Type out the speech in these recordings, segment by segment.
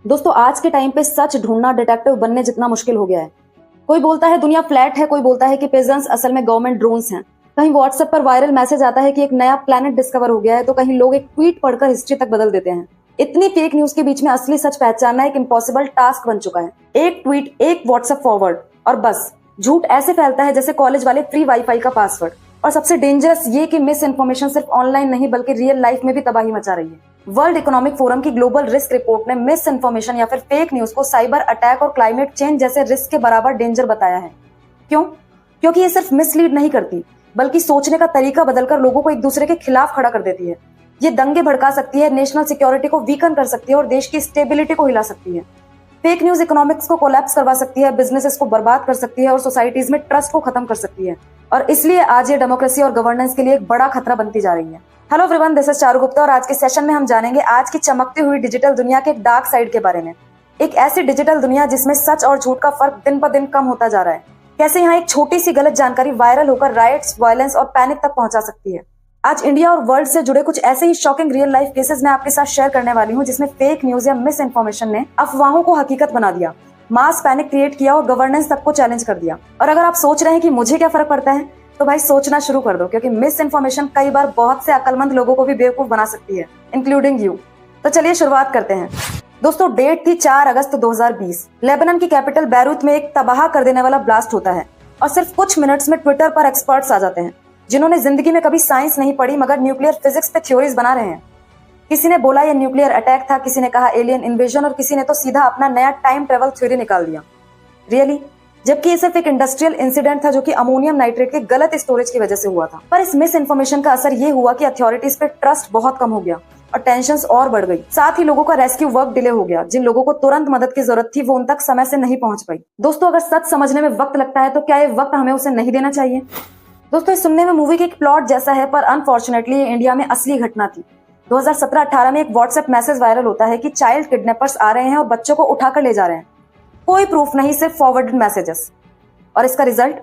दोस्तों आज के टाइम पे सच ढूंढना डिटेक्टिव बनने जितना मुश्किल हो गया है। कोई बोलता है दुनिया फ्लैट है, कोई बोलता है कि पिजन्स असल में गवर्नमेंट ड्रोन्स हैं। कहीं व्हाट्सएप पर वायरल मैसेज आता है कि एक नया प्लैनेट डिस्कवर हो गया है, तो कहीं लोग एक ट्वीट पढ़कर हिस्ट्री तक बदल देते हैं। इतनी फेक न्यूज के बीच में असली सच पहचानना एक इम्पॉसिबल टास्क बन चुका है। एक ट्वीट, एक व्हाट्सएप फॉरवर्ड और बस झूठ ऐसे फैलता है जैसे कॉलेज वाले फ्री वाईफाई का पासवर्ड। और सबसे डेंजरस ये कि मिस इन्फॉर्मेशन सिर्फ ऑनलाइन नहीं बल्कि रियल लाइफ में भी तबाही मचा रही है। वर्ल्ड इकोनॉमिक फोरम की ग्लोबल रिस्क रिपोर्ट ने मिस इन्फॉर्मेशन या फिर फेक न्यूज को साइबर अटैक और क्लाइमेट चेंज जैसे रिस्क के बराबर डेंजर बताया है। क्यों? क्योंकि ये सिर्फ मिसलीड नहीं करती बल्कि सोचने का तरीका बदलकर लोगों को एक दूसरे के खिलाफ खड़ा कर देती है। ये दंगे भड़का सकती है, नेशनल सिक्योरिटी को वीकन कर सकती है और देश की स्टेबिलिटी को हिला सकती है। फेक न्यूज इकोनॉमिक्स को कोलैप्स करवा सकती है, बिजनेसेस को बर्बाद कर सकती है और सोसाइटीज में ट्रस्ट को खत्म कर सकती है। और इसलिए आज ये डेमोक्रेसी और गवर्नेंस के लिए एक बड़ा खतरा बनती जा रही है। Hello everyone, this is Charu Gupta और आज के सेशन में हम जानेंगे आज की चमकती हुई डिजिटल दुनिया के एक डार्क साइड के बारे में। एक ऐसी डिजिटल दुनिया जिसमें सच और झूठ का फर्क दिन ब दिन कम होता जा रहा है। कैसे यहाँ एक छोटी सी गलत जानकारी वायरल होकर राइट्स, वायलेंस और पैनिक तक पहुंचा सकती है। आज इंडिया और वर्ल्ड से जुड़े कुछ ऐसे ही शॉकिंग रियल लाइफ केसेस मैं आपके साथ शेयर करने वाली हूँ, जिसमें फेक न्यूज या मिस इन्फॉर्मेशन ने अफवाहों को हकीकत बना दिया, मास पैनिक क्रिएट किया और गवर्नेंस तक को चैलेंज कर दिया। और अगर आप सोच रहे हैं कि मुझे क्या फर्क पड़ता है, तो भाई सोचना शुरू कर दो, क्योंकि मिस इन्फॉर्मेशन कई बार बहुत से अक्लमंद लोगों को भी बेवकूफ बना सकती है, इंक्लूडिंग यू। तो चलिए शुरुआत करते हैं। दोस्तों डेट थी 4 अगस्त 2020। लेबनान की कैपिटल बैरूत में एक तबाह कर देने वाला ब्लास्ट होता है और सिर्फ कुछ मिनट्स में ट्विटर पर एक्सपर्ट्स आ जाते हैं जिन्होंने जिंदगी में कभी साइंस नहीं पढ़ी मगर न्यूक्लियर फिजिक्स पे थ्योरीज बना रहे हैं। किसी ने बोला ये न्यूक्लियर अटैक था, किसी ने कहा एलियन इन्वेजन और किसी ने तो सीधा अपना नया टाइम ट्रेवल थ्योरी निकाल दिया। रियली? जबकि ये सिर्फ एक इंडस्ट्रियल इंसिडेंट था जो कि अमोनियम नाइट्रेट के गलत स्टोरेज की वजह से हुआ था। पर इस मिस इन्फॉर्मेशन का असर ये हुआ कि अथॉरिटीज पे ट्रस्ट बहुत कम हो गया और टेंशंस और बढ़ गई। साथ ही लोगों का रेस्क्यू वर्क डिले हो गया। जिन लोगों को तुरंत मदद की जरूरत थी वो उन तक समय से नहीं पहुंच पाई। दोस्तों अगर सच समझने में वक्त लगता है तो क्या ये वक्त हमें उसे नहीं देना चाहिए? दोस्तों सुनने में मूवी के एक प्लॉट जैसा है, पर अनफॉर्चुनेटली ये इंडिया में असली घटना थी। 2017-18 में एक व्हाट्सएप मैसेज वायरल होता है कि चाइल्ड किडनैपर्स आ रहे हैं और बच्चों को उठाकर ले जा रहे हैं। कोई प्रूफ नहीं, सिर्फ फॉरवर्डेड मैसेजेस। और इसका रिजल्ट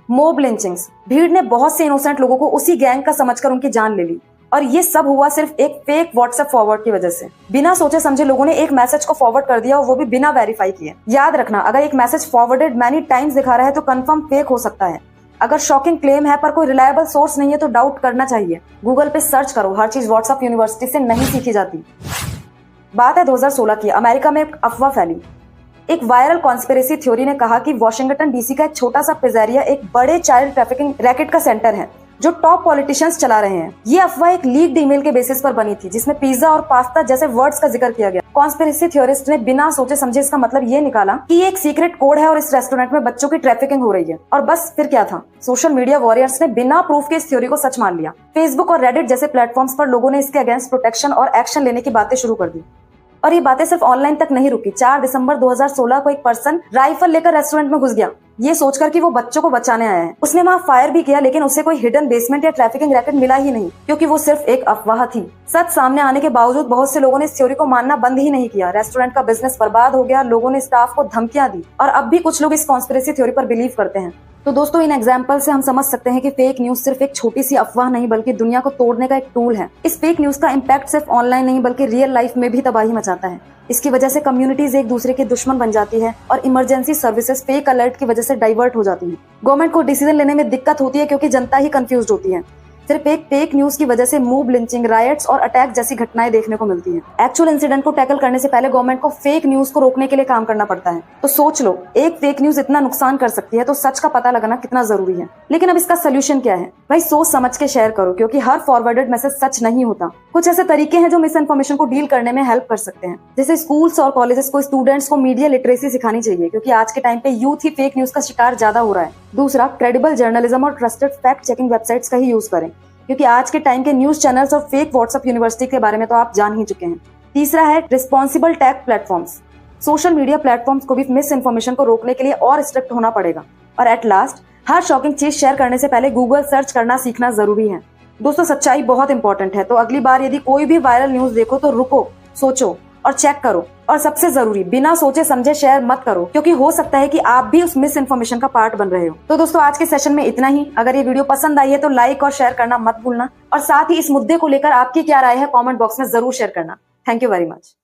मॉब लिंचिंग्स। भीड़ ने बहुत से इनोसेंट लोगों को उसी गैंग का समझकर उनकी जान ले ली। और ये सब हुआ सिर्फ एक फेक व्हाट्सएप फॉरवर्ड की वजह से। बिना सोचे समझे लोगों ने एक मैसेज को फॉरवर्ड कर दिया और वो भी बिना वेरीफाई किए। याद रखना, अगर एक मैसेज फॉरवर्डेड मैनी टाइम्स दिखा रहा है तो कंफर्म फेक हो सकता है। अगर शॉकिंग क्लेम है पर कोई रिलायबल सोर्स नहीं है तो डाउट करना चाहिए। गूगल पे सर्च करो, हर चीज व्हाट्सएप यूनिवर्सिटी से नहीं सीखी जाती। बात है 2016 की। अमेरिका में एक अफवाह फैली। एक वायरल कॉन्स्पिरेसी थ्योरी ने कहा कि वाशिंगटन डीसी का एक छोटा सा पिज़्ज़ेरिया एक बड़े चाइल्ड ट्रैफिकिंग रैकेट का सेंटर है जो टॉप पॉलिटिशियंस चला रहे हैं। ये अफवाह एक लीक्ड ईमेल के बेसिस पर बनी थी जिसमें पिज्जा और पास्ता जैसे वर्ड्स का जिक्र किया गया। कॉन्स्पिरेसी थ्योरिस्ट ने बिना सोचे समझे इसका मतलब ये निकाला कि ये एक सीक्रेट कोड है और इस रेस्टोरेंट में बच्चों की ट्रैफिकिंग हो रही है। और बस फिर क्या था, सोशल मीडिया वॉरियर्स ने बिना प्रूफ के इस थ्योरी को सच मान लिया। फेसबुक और रेडिट जैसे प्लेटफॉर्म्स पर लोगों ने इसके अगेंस्ट प्रोटेक्शन और एक्शन लेने की बातें शुरू कर दी। और ये बातें सिर्फ ऑनलाइन तक नहीं रुकी। 4 दिसंबर 2016 को एक पर्सन राइफल लेकर रेस्टोरेंट में घुस गया, ये सोचकर कि वो बच्चों को बचाने आया है। उसने वहाँ फायर भी किया, लेकिन उसे कोई हिडन बेसमेंट या ट्रैफिकिंग रैकेट मिला ही नहीं, क्योंकि वो सिर्फ एक अफवाह थी। सच सामने आने के बावजूद बहुत से लोगों ने इस थ्योरी को मानना बंद ही नहीं किया। रेस्टोरेंट का बिजनेस बर्बाद हो गया, लोगों ने स्टाफ को धमकियां दी और अब भी कुछ लोग इस कॉन्स्पिरेसी थ्योरी पर बिलीव करते हैं। तो दोस्तों इन एग्जाम्पल से हम समझ सकते हैं कि फेक न्यूज सिर्फ एक छोटी सी अफवाह नहीं बल्कि दुनिया को तोड़ने का एक टूल है। इस फेक न्यूज का इम्पैक्ट सिर्फ ऑनलाइन नहीं बल्कि रियल लाइफ में भी तबाही मचाता है। इसकी वजह से कम्युनिटीज एक दूसरे के दुश्मन बन जाती है और इमरजेंसी सर्विसेज फेक अलर्ट की वजह से डाइवर्ट हो जाती है। गवर्नमेंट को डिसीजन लेने में दिक्कत होती है क्योंकि जनता ही कंफ्यूज होती है। सिर्फ एक फेक न्यूज की वजह से मूव लिंचिंग, रायट्स और अटैक जैसी घटनाएं देखने को मिलती हैं। एक्चुअल इंसिडेंट को टैकल करने से पहले गवर्नमेंट को फेक न्यूज को रोकने के लिए काम करना पड़ता है। तो सोच लो, एक फेक न्यूज इतना नुकसान कर सकती है तो सच का पता लगाना कितना जरूरी है। लेकिन अब इसका सोल्यूशन क्या है? भाई सोच समझ के शेयर करो, क्योंकि हर फॉरवर्डेड मैसेज सच नहीं होता। कुछ ऐसे तरीके हैं जो मिस इन्फॉर्मेशन को डील करने में हेल्प कर सकते हैं। जैसे स्कूल्स और कॉलेजेस को स्टूडेंट्स को मीडिया लिटरेसी सिखानी चाहिए, क्योंकि आज के टाइम पे यूथ ही फेक न्यूज का शिकार ज्यादा हो रहा है। दूसरा, क्रेडिबल जर्नलिज्म और ट्रस्टेड फैक्ट चेकिंग वेबसाइट्स का ही यूज करें, क्योंकि आज के टाइम के न्यूज चैनल्स और फेक व्हाट्सएप यूनिवर्सिटी के बारे में तो आप जान ही चुके हैं। तीसरा है responsible tag platforms. Social media platforms को भी मिस इन्फॉर्मेशन को रोकने के लिए और स्ट्रिक्ट होना पड़ेगा। और एट लास्ट, हर शॉकिंग चीज शेयर करने से पहले गूगल सर्च करना सीखना जरूरी है। दोस्तों सच्चाई बहुत इंपॉर्टेंट है, तो अगली बार यदि कोई भी वायरल न्यूज देखो तो रुको, सोचो और चेक करो। और सबसे जरूरी, बिना सोचे समझे शेयर मत करो, क्योंकि हो सकता है कि आप भी उस मिस इन्फॉर्मेशन का पार्ट बन रहे हो। तो दोस्तों आज के सेशन में इतना ही। अगर ये वीडियो पसंद आई है तो लाइक और शेयर करना मत भूलना, और साथ ही इस मुद्दे को लेकर आपकी क्या राय है कमेंट बॉक्स में जरूर शेयर करना। Thank you very much.